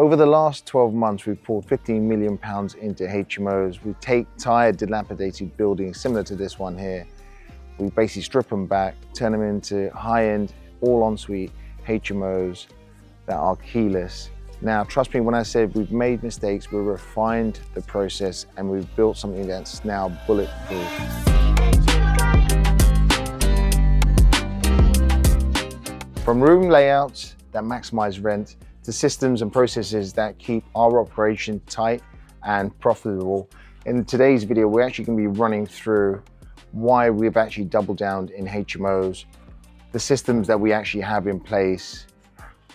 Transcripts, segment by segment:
Over the last 12 months, we've poured £15 million into HMOs. We take tired, dilapidated buildings similar to this one here. We basically strip them back, turn them into high-end, all-ensuite HMOs that are keyless. Now, trust me when I said we've made mistakes, we've refined the process and we've built something that's now bulletproof. From room layouts that maximize rent to systems and processes that keep our operation tight and profitable. In today's video, we're actually going to be running through why we've actually doubled down in HMOs, the systems that we actually have in place,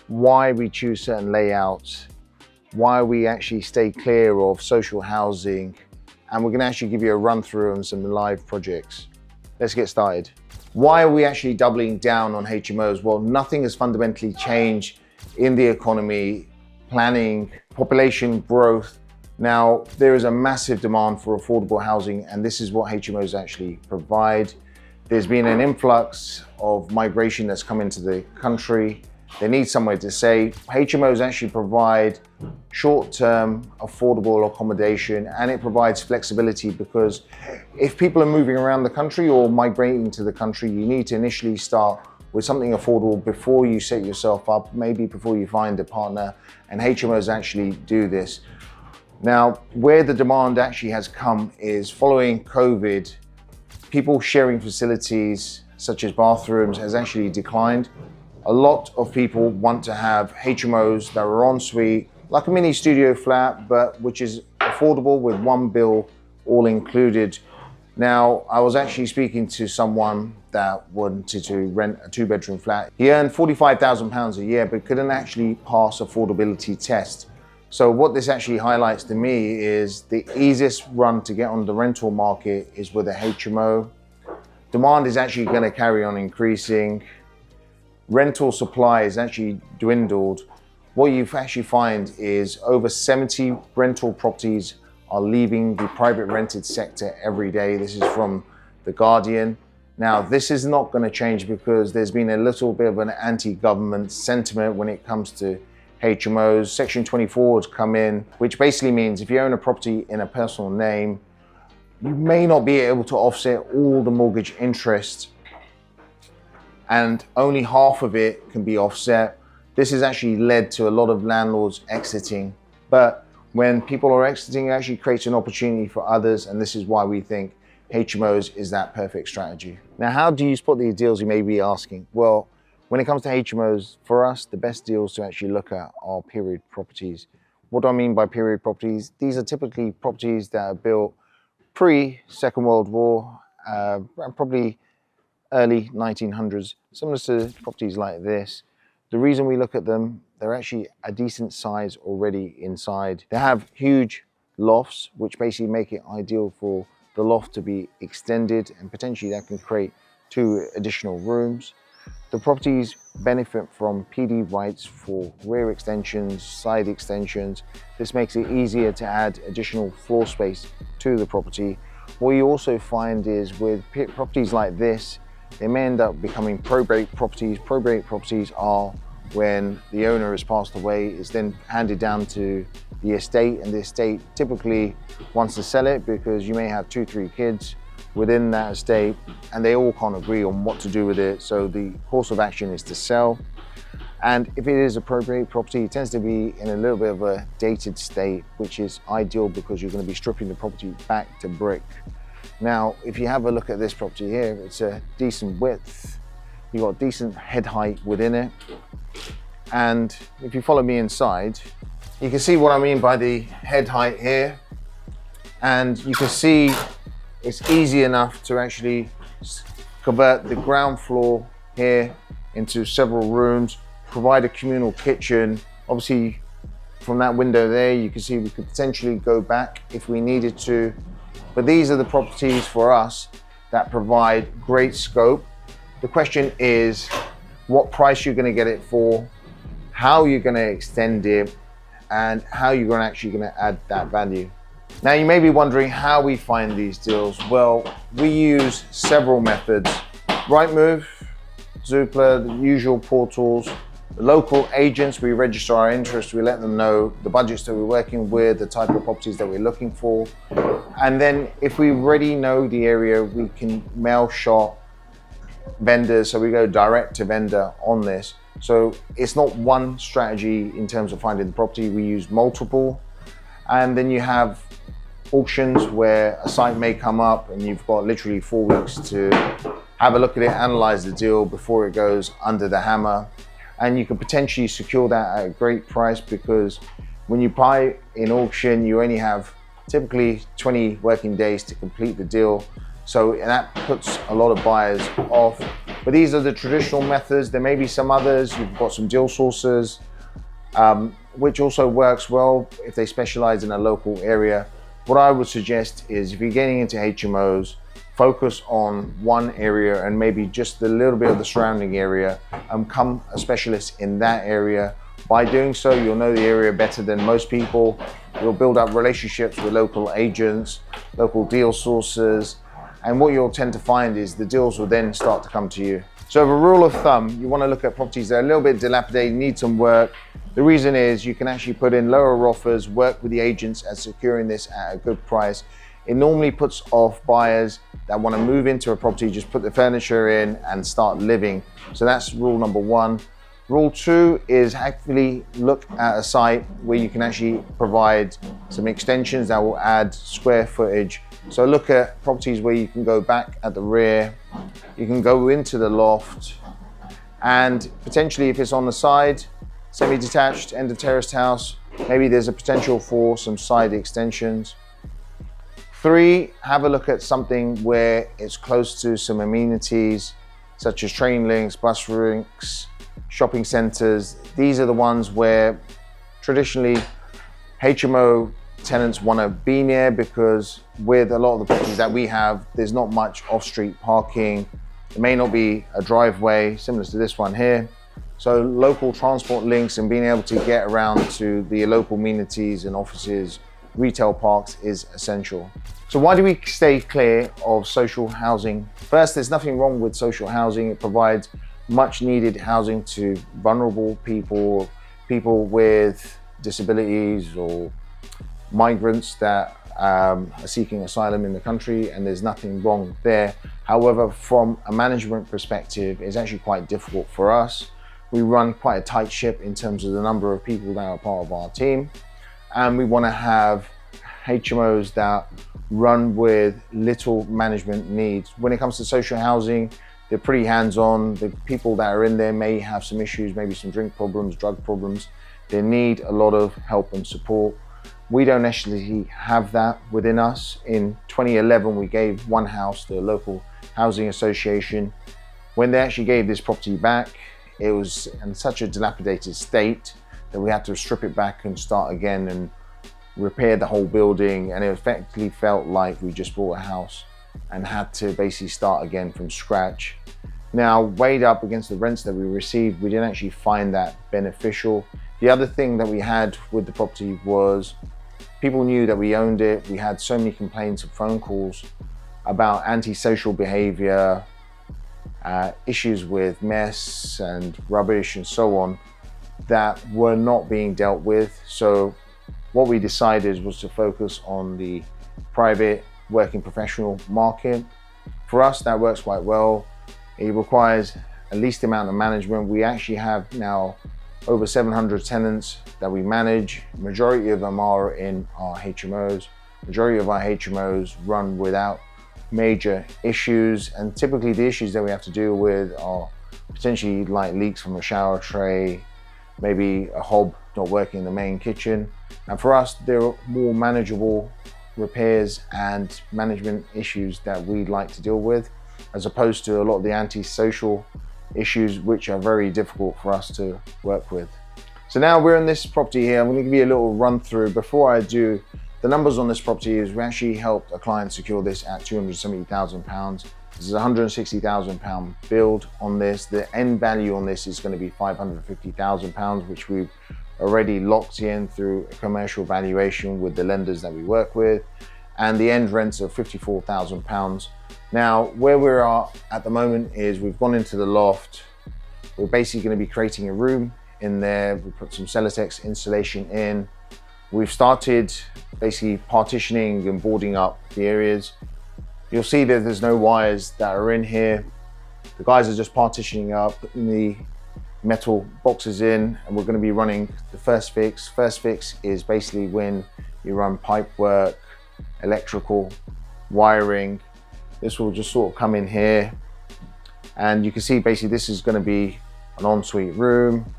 why we choose certain layouts, why we actually stay clear of social housing, and we're going to actually give you a run through on some live projects. Let's get started. Why are we actually doubling down on HMOs? Well, nothing has fundamentally changed in the economy, planning, population growth. Now, there is a massive demand for affordable housing, and this is what HMOs actually provide. There's been an influx of migration that's come into the country. They need somewhere to stay. HMOs actually provide short-term affordable accommodation, and it provides flexibility because if people are moving around the country or migrating to the country, you need to initially start with something affordable before you set yourself up, maybe before you find a partner, and HMOs actually do this. Now, where the demand actually has come is following COVID, people sharing facilities such as bathrooms has actually declined. A lot of people want to have HMOs that are en suite, like a mini studio flat, but which is affordable with one bill all included. Now, I was actually speaking to someone that wanted to rent a 2-bedroom flat. He earned £45,000 a year, but couldn't actually pass affordability test. So what this actually highlights to me is the easiest run to get on the rental market is with a HMO. Demand is actually going to carry on increasing. Rental supply is actually dwindled. What you actually find is over 70 rental properties are leaving the private rented sector every day. This is from The Guardian. Now, this is not going to change because there's been a little bit of an anti-government sentiment when it comes to HMOs. Section 24 has come in, which basically means if you own a property in a personal name, you may not be able to offset all the mortgage interest, and only half of it can be offset. This has actually led to a lot of landlords exiting. But when people are exiting, it actually creates an opportunity for others, and this is why we think HMOs is that perfect strategy. Now, how do you spot these deals, you may be asking? Well, when it comes to HMOs, for us, the best deals to actually look at are period properties. What do I mean by period properties? These are typically properties that are built pre-Second World War, probably early 1900s, similar to properties like this. The reason we look at them, they're actually a decent size already inside. They have huge lofts, which basically make it ideal for the loft to be extended, and potentially that can create 2 additional rooms. The properties benefit from PD rights for rear extensions, side extensions. This makes it easier to add additional floor space to the property. What you also find is with properties like this, they may end up becoming probate properties. Probate properties are when the owner has passed away, it's then handed down to the estate, and the estate typically wants to sell it because you may have 2-3 kids within that estate and they all can't agree on what to do with it. So the course of action is to sell. And if it is a probate property, it tends to be in a little bit of a dated state, which is ideal because you're going to be stripping the property back to brick. Now, if you have a look at this property here, it's a decent width. You've got decent head height within it. And if you follow me inside, you can see what I mean by the head height here. And you can see it's easy enough to actually convert the ground floor here into several rooms, provide a communal kitchen. Obviously, from that window there, you can see we could potentially go back if we needed to. But these are the properties for us that provide great scope. The question is what price you're going to get it for, how you're going to extend it, and how you're actually going to add that value. Now, you may be wondering how we find these deals. Well, we use several methods. Rightmove, Zoopla, the usual portals. The local agents, we register our interest, we let them know the budgets that we're working with, the type of properties that we're looking for. And then if we already know the area, we can mail shop vendors, so we go direct to vendor on this. So it's not one strategy in terms of finding the property, we use multiple. And then you have auctions where a site may come up and you've got literally 4 weeks to have a look at it, analyze the deal before it goes under the hammer. And you can potentially secure that at a great price, because when you buy in auction, you only have typically 20 working days to complete the deal. So that puts a lot of buyers off. But these are the traditional methods. There may be some others. You've got some deal sources, which also works well if they specialize in a local area. What I would suggest is, if you're getting into HMOs, focus on one area and maybe just a little bit of the surrounding area and become a specialist in that area. By doing so, you'll know the area better than most people. You'll build up relationships with local agents, local deal sources, and what you'll tend to find is the deals will then start to come to you. So as a rule of thumb, you want to look at properties that are a little bit dilapidated, need some work. The reason is you can actually put in lower offers, work with the agents at securing this at a good price. It normally puts off buyers that want to move into a property, just put the furniture in and start living. So that's rule number one. Rule two is actually look at a site where you can actually provide some extensions that will add square footage. So look at properties where you can go back at the rear, you can go into the loft, and potentially if it's on the side, semi-detached, end of terraced house, maybe there's a potential for some side extensions. Three, have a look at something where it's close to some amenities, such as train links, bus links, shopping centers. These are the ones where traditionally HMO tenants want to be near, because with a lot of the properties that we have, there's not much off-street parking. There may not be a driveway, similar to this one here. So local transport links and being able to get around to the local amenities and offices, retail parks is essential. So why do we stay clear of social housing? First, there's nothing wrong with social housing. It provides much needed housing to vulnerable people, people with disabilities or migrants that are seeking asylum in the country, and there's nothing wrong there. However, from a management perspective, it's actually quite difficult for us. We run quite a tight ship in terms of the number of people that are part of our team, and we want to have HMOs that run with little management needs. When it comes to social housing, they're pretty hands-on. The people that are in there may have some issues, maybe some drink problems, drug problems. They need a lot of help and support. We don't necessarily have that within us. In 2011, we gave one house to a local housing association. When they actually gave this property back, it was in such a dilapidated state that we had to strip it back and start again and repair the whole building, and it effectively felt like we just bought a house and had to basically start again from scratch. Now, weighed up against the rents that we received, we didn't actually find that beneficial. The other thing that we had with the property was people knew that we owned it. We had so many complaints and phone calls about antisocial behavior, issues with mess and rubbish and so on, that were not being dealt with. So what we decided was to focus on the private working professional market. For us, that works quite well. It requires a least amount of management. We actually have now over 700 tenants that we manage. Majority of them are in our HMOs. Majority of our HMOs run without major issues, and typically the issues that we have to deal with are potentially like leaks from a shower tray, maybe a hob not working in the main kitchen. And for us, there are more manageable repairs and management issues that we'd like to deal with, as opposed to a lot of the antisocial issues, which are very difficult for us to work with. So now we're in this property here. I'm going to give you a little run through. Before I do, the numbers on this property is we actually helped a client secure this at £270,000. This is a £160,000 build on this. The end value on this is going to be £550,000, which we've already locked in through a commercial valuation with the lenders that we work with, and the end rents of £54,000. Now, where we are at the moment is we've gone into the loft. We're basically going to be creating a room in there. We put some Celotex insulation in. We've started basically partitioning and boarding up the areas. You'll see that there's no wires that are in here. The guys are just partitioning up, putting the metal boxes in, and we're going to be running the first fix. First fix is basically when you run pipe work, electrical, wiring. This will just sort of come in here, and you can see basically this is going to be an ensuite room.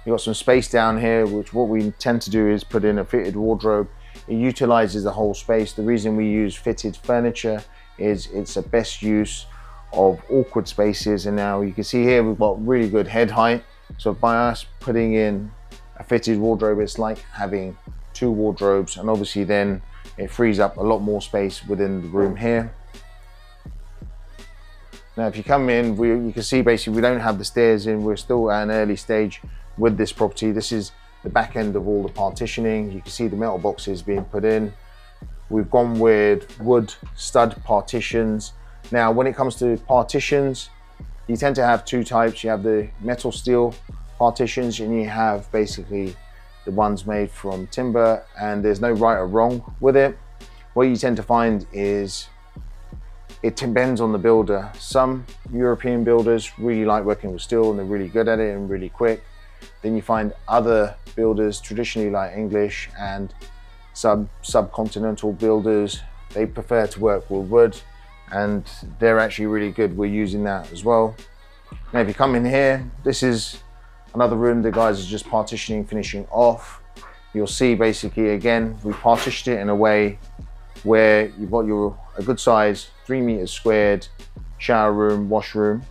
You've got some space down here, which what we tend to do is put in a fitted wardrobe. It utilizes the whole space. The reason we use fitted furniture is it's a best use of awkward spaces. And now you can see here we've got really good head height. So by us putting in a fitted wardrobe, it's like having two wardrobes, and obviously then it frees up a lot more space within the room here. Now if you come in, you can see basically we don't have the stairs in. We're still at an early stage with this property. This is the back end of all the partitioning. You can see the metal boxes being put in. We've gone with wood stud partitions. Now when it comes to partitions, you tend to have two types. You have the metal steel partitions, and you have basically the ones made from timber, and there's no right or wrong with it. What you tend to find is it depends on the builder. Some European builders really like working with steel and they're really good at it and really quick. Then you find other builders, traditionally like English and subcontinental builders, they prefer to work with wood, and they're actually really good. We're using that as well. Now if you come in here, this is another room the guys are just partitioning, finishing off. You'll see basically again, we partitioned it in a way where you've got a good size 3 meters squared shower room, washroom.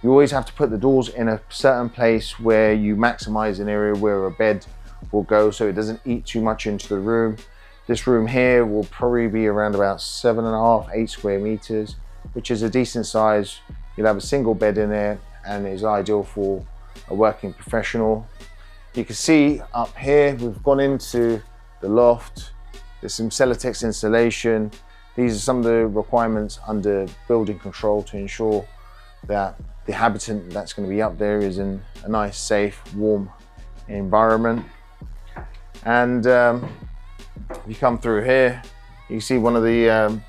You always have to put the doors in a certain place where you maximize an area where a bed will go so it doesn't eat too much into the room. This room here will probably be around about 7.5, 8 square meters, which is a decent size. You'll have a single bed in there and is ideal for a working professional. You can see up here, we've gone into the loft. There's some Celotex insulation. These are some of the requirements under building control to ensure that the habitant that's going to be up there is in a nice, safe, warm environment. And you come through here, you see one of the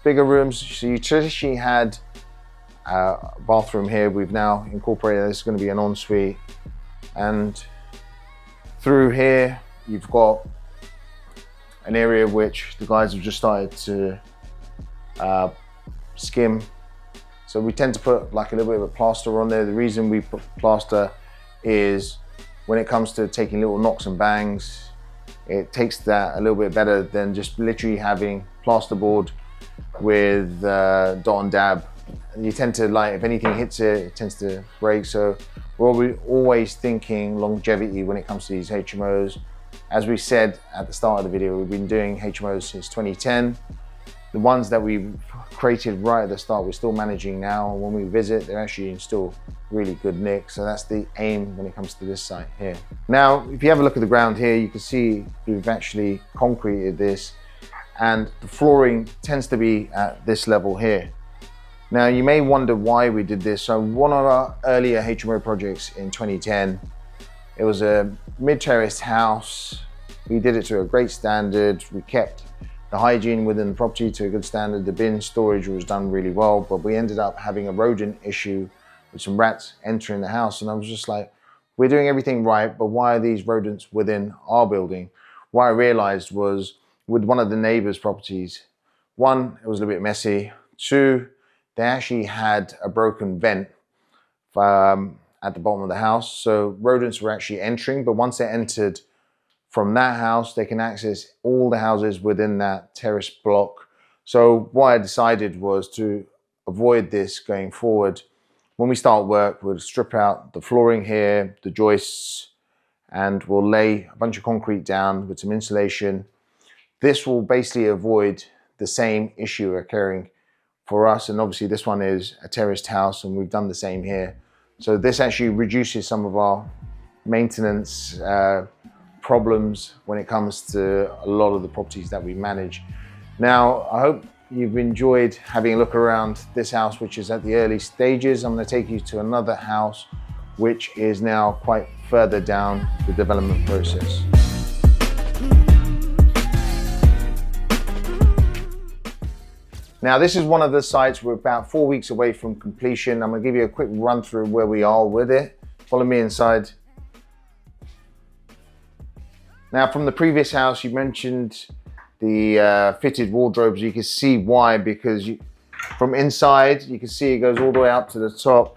bigger rooms. So you traditionally had a bathroom here. We've now incorporated this is going to be an ensuite, and through here you've got an area which the guys have just started to skim. So we tend to put like a little bit of a plaster on there. The reason we put plaster is when it comes to taking little knocks and bangs, it takes that a little bit better than just literally having plasterboard with dot and dab. And you tend to, like, if anything hits it, it tends to break. So we're always thinking longevity when it comes to these HMOs. As we said at the start of the video, we've been doing HMOs since 2010. The ones that we created right at the start, we're still managing now. And when we visit, they're actually in still really good nick. So that's the aim when it comes to this site here. Now, if you have a look at the ground here, you can see we've actually concreted this, and the flooring tends to be at this level here. Now, you may wonder why we did this. So one of our earlier HMO projects in 2010, it was a mid-terraced house. We did it to a great standard. We kept the hygiene within the property to a good standard. The bin storage was done really well, but we ended up having a rodent issue with some rats entering the house. And I was just like, we're doing everything right, but why are these rodents within our building? What I realized was with one of the neighbors' properties, one, it was a little bit messy. Two, they actually had a broken vent at the bottom of the house. So rodents were actually entering, but once they entered from that house, they can access all the houses within that terrace block. So what I decided was to avoid this going forward. When we start work, we'll strip out the flooring here, the joists, and we'll lay a bunch of concrete down with some insulation. This will basically avoid the same issue occurring for us. And obviously this one is a terraced house, and we've done the same here. So this actually reduces some of our maintenance problems when it comes to a lot of the properties that we manage. Now, I hope you've enjoyed having a look around this house, which is at the early stages. I'm going to take you to another house which is now quite further down the development process. Now, this is one of the sites we're about 4 weeks away from completion. I'm gonna give you a quick run through where we are with it. Follow me inside. Now, from the previous house, you mentioned the fitted wardrobes. You can see why, because from inside, you can see it goes all the way up to the top.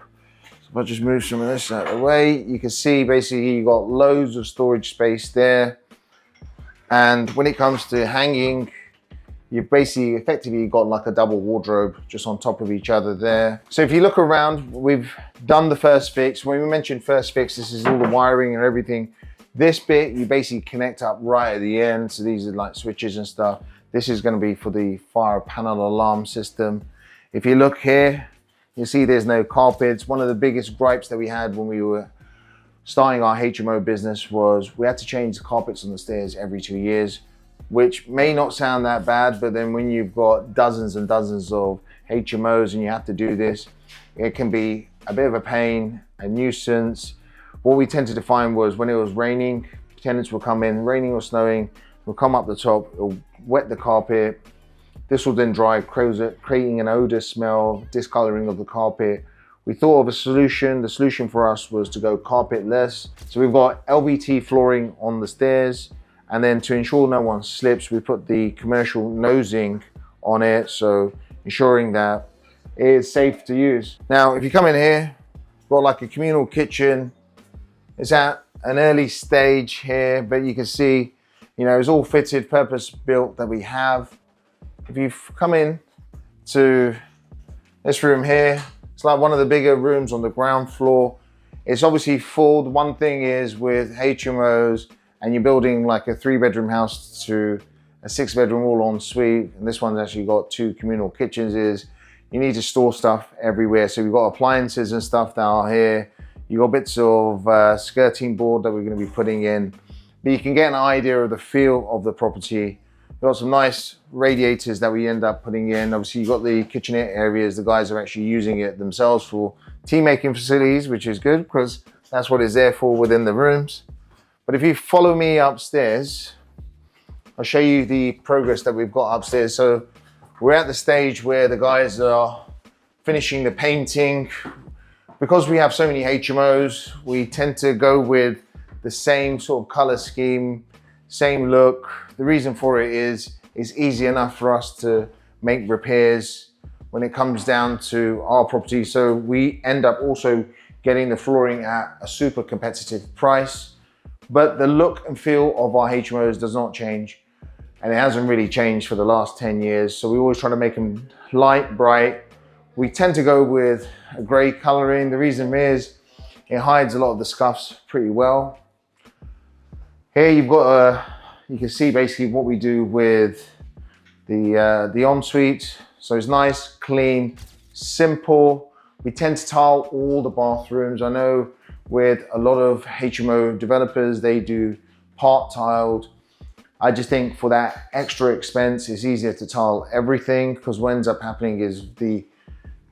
So if I just move some of this out of the way, you can see basically you got loads of storage space there. And when it comes to hanging, you've basically effectively got like a double wardrobe just on top of each other there. So if you look around, we've done the first fix. When we mentioned first fix, this is all the wiring and everything. This bit, you basically connect up right at the end. So these are like switches and stuff. This is gonna be for the fire panel alarm system. If you look here, you see there's no carpets. One of the biggest gripes that we had when we were starting our HMO business was we had to change the carpets on the stairs every 2 years, which may not sound that bad, but then when you've got dozens and dozens of HMOs and you have to do this, it can be a bit of a pain, a nuisance. What we tended to find was when it was raining, tenants will come in, raining or snowing, will come up the top, it'll wet the carpet. This will then dry, creating an odor smell, discoloring of the carpet. We thought of a solution. The solution for us was to go carpetless. So we've got LVT flooring on the stairs. And then to ensure no one slips, we put the commercial nosing on it, so ensuring that it is safe to use. Now, if you come in here, we've got like a communal kitchen. It's at an early stage here, but you can see, you know, it's all fitted, purpose built that we have. If you come in to this room here, it's like one of the bigger rooms on the ground floor. It's obviously full. The one thing is with HMOs, and you're building like a 3-bedroom house to a 6-bedroom all-en-suite, and this one's actually got 2 communal kitchens, is you need to store stuff everywhere. So we've got appliances and stuff that are here. You've got bits of skirting board that we're going to be putting in, but you can get an idea of the feel of the property. We've got some nice radiators that we end up putting in. Obviously, you've got the kitchenette areas. The guys are actually using it themselves for tea making facilities, which is good because that's what it's there for within the rooms. But if you follow me upstairs, I'll show you the progress that we've got upstairs. So we're at the stage where the guys are finishing the painting. Because we have so many HMOs, we tend to go with the same sort of color scheme, same look. The reason for it is it's easy enough for us to make repairs when it comes down to our property. So we end up also getting the flooring at a super competitive price. But the look and feel of our HMOs does not change, and it hasn't really changed for the last 10 years. So we always try to make them light, bright. We tend to go with a gray coloring. The reason is it hides a lot of the scuffs pretty well. Here you've got you can see basically what we do with the ensuite. So it's nice, clean, simple. We tend to tile all the bathrooms. I know with a lot of HMO developers, they do part tiled. I just think for that extra expense, it's easier to tile everything, because what ends up happening is the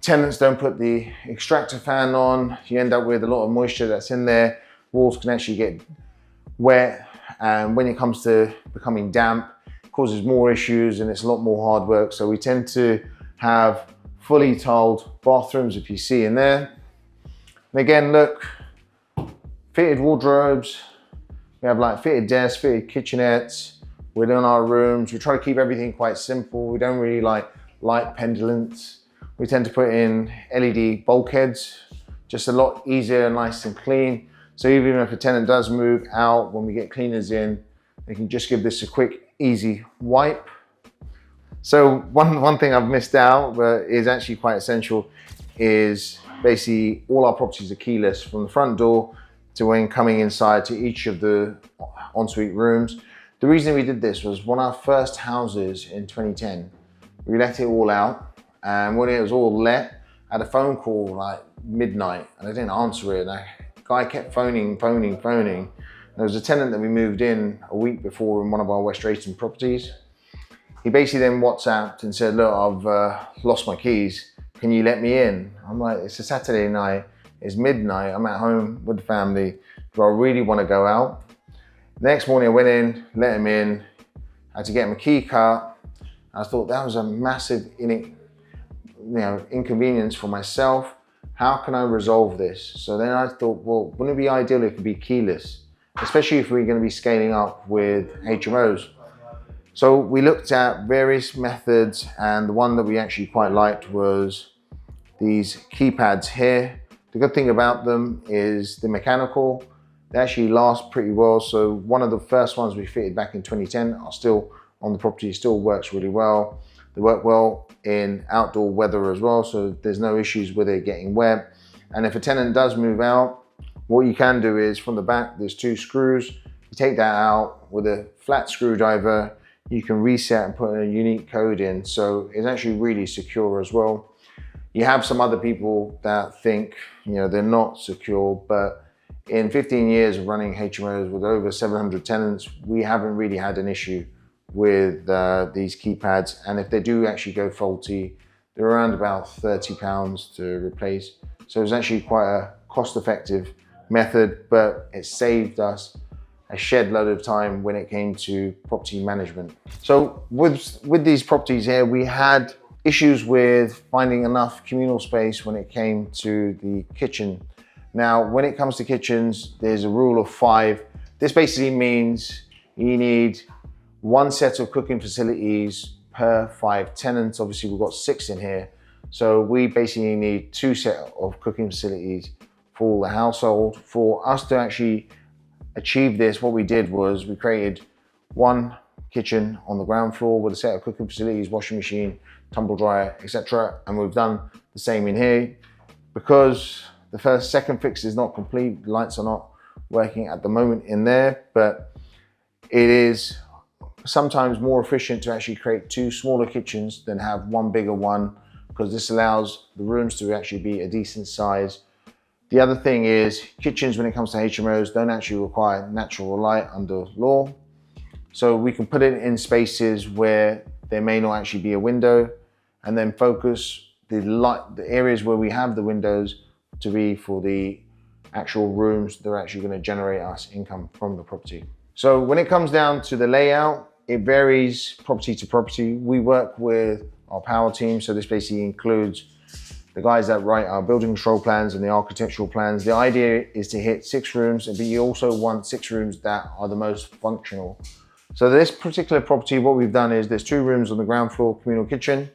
tenants don't put the extractor fan on. You end up with a lot of moisture that's in there. Walls can actually get wet, and when it comes to becoming damp, it causes more issues and it's a lot more hard work. So we tend to have fully tiled bathrooms, if you see in there. And again, look, fitted wardrobes. We have like fitted desks, fitted kitchenettes within our rooms. We try to keep everything quite simple. We don't really like light pendants. We tend to put in LED bulkheads, just a lot easier, nice and clean. So even if a tenant does move out, when we get cleaners in, they can just give this a quick, easy wipe. So one thing I've missed out, but is actually quite essential, is basically all our properties are keyless from the front door to when coming inside to each of the ensuite rooms. The reason we did this was one of our first houses in 2010, we let it all out, and when it was all let, I had a phone call like midnight and I didn't answer it. And the guy kept phoning. There was a tenant that we moved in a week before in one of our West Drayton properties. He basically then WhatsApped and said, look, I've lost my keys. Can you let me in? I'm like, it's a Saturday night. It's midnight, I'm at home with the family. Do I really want to go out? The next morning I went in, let him in, had to get him a key cut. I thought that was a massive inconvenience for myself. How can I resolve this? So then I thought, well, wouldn't it be ideal if it could be keyless, especially if we're going to be scaling up with HMOs. So we looked at various methods, and the one that we actually quite liked was these keypads here. The good thing about them is they're mechanical. They actually last pretty well. So one of the first ones we fitted back in 2010 are still on the property, still works really well. They work well in outdoor weather as well, so there's no issues with it getting wet. And if a tenant does move out, what you can do is from the back, there's 2 screws. You take that out with a flat screwdriver, you can reset and put a unique code in. So it's actually really secure as well. You have some other people that think, they're not secure, but in 15 years of running HMOs with over 700 tenants, we haven't really had an issue with these keypads. And if they do actually go faulty, they're around about £30 to replace. So it's actually quite a cost-effective method, but it saved us a shed load of time when it came to property management. So with these properties here, we had issues with finding enough communal space when it came to the kitchen. Now, when it comes to kitchens, there's a rule of 5. This basically means you need 1 set of cooking facilities per 5 tenants. Obviously, we've got 6 in here. So we basically need 2 sets of cooking facilities for the household. For us to actually achieve this, what we did was we created 1 kitchen on the ground floor with a set of cooking facilities, washing machine, tumble dryer, etc. And we've done the same in here. Because the second fix is not complete, the lights are not working at the moment in there, but it is sometimes more efficient to actually create 2 smaller kitchens than have 1 bigger one, because this allows the rooms to actually be a decent size. The other thing is kitchens, when it comes to HMOs, don't actually require natural light under law. So we can put it in spaces where there may not actually be a window, and then focus the areas where we have the windows to be for the actual rooms that are actually going to generate us income from the property. So when it comes down to the layout, it varies property to property. We work with our power team, so this basically includes the guys that write our building control plans and the architectural plans. The idea is to hit 6 rooms, but you also want 6 rooms that are the most functional. So this particular property, what we've done is there's 2 rooms on the ground floor, communal kitchen.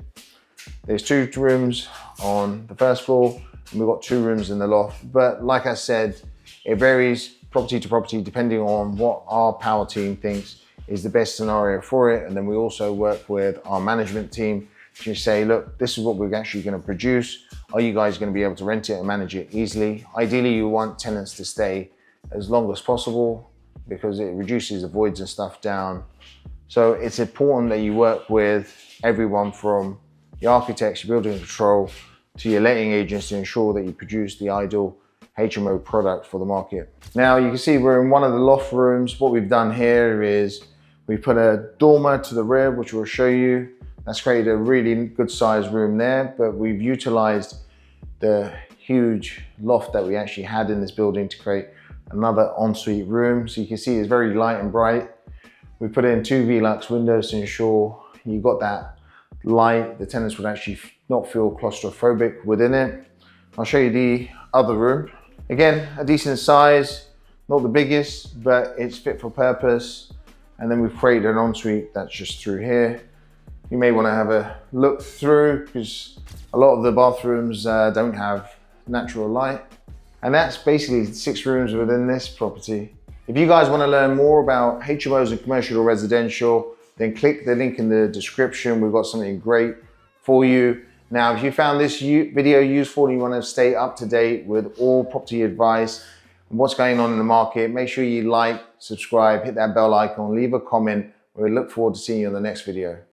There's 2 rooms on the first floor, and we've got 2 rooms in the loft. But like I said, it varies property to property depending on what our power team thinks is the best scenario for it. And then we also work with our management team to say, look, this is what we're actually going to produce. Are you guys going to be able to rent it and manage it easily? Ideally, you want tenants to stay as long as possible because it reduces the voids and stuff down. So it's important that you work with everyone from the architects, your building control, to your letting agents to ensure that you produce the ideal HMO product for the market. Now you can see we're in one of the loft rooms. What we've done here is we put a dormer to the rear, which we'll show you. That's created a really good sized room there, but we've utilized the huge loft that we actually had in this building to create another ensuite room. So you can see it's very light and bright. We put in 2 Velux windows to ensure you got that light. The tenants would actually not feel claustrophobic within it. I'll show you the other room. Again, a decent size, not the biggest, but it's fit for purpose. And then we've created an ensuite that's just through here. You may want to have a look through because a lot of the bathrooms don't have natural light. And that's basically 6 rooms within this property. If you guys want to learn more about HMOs and commercial or residential, then click the link in the description. We've got something great for you. Now, if you found this video useful and you want to stay up to date with all property advice and what's going on in the market, make sure you like, subscribe, hit that bell icon, leave a comment. We look forward to seeing you in the next video.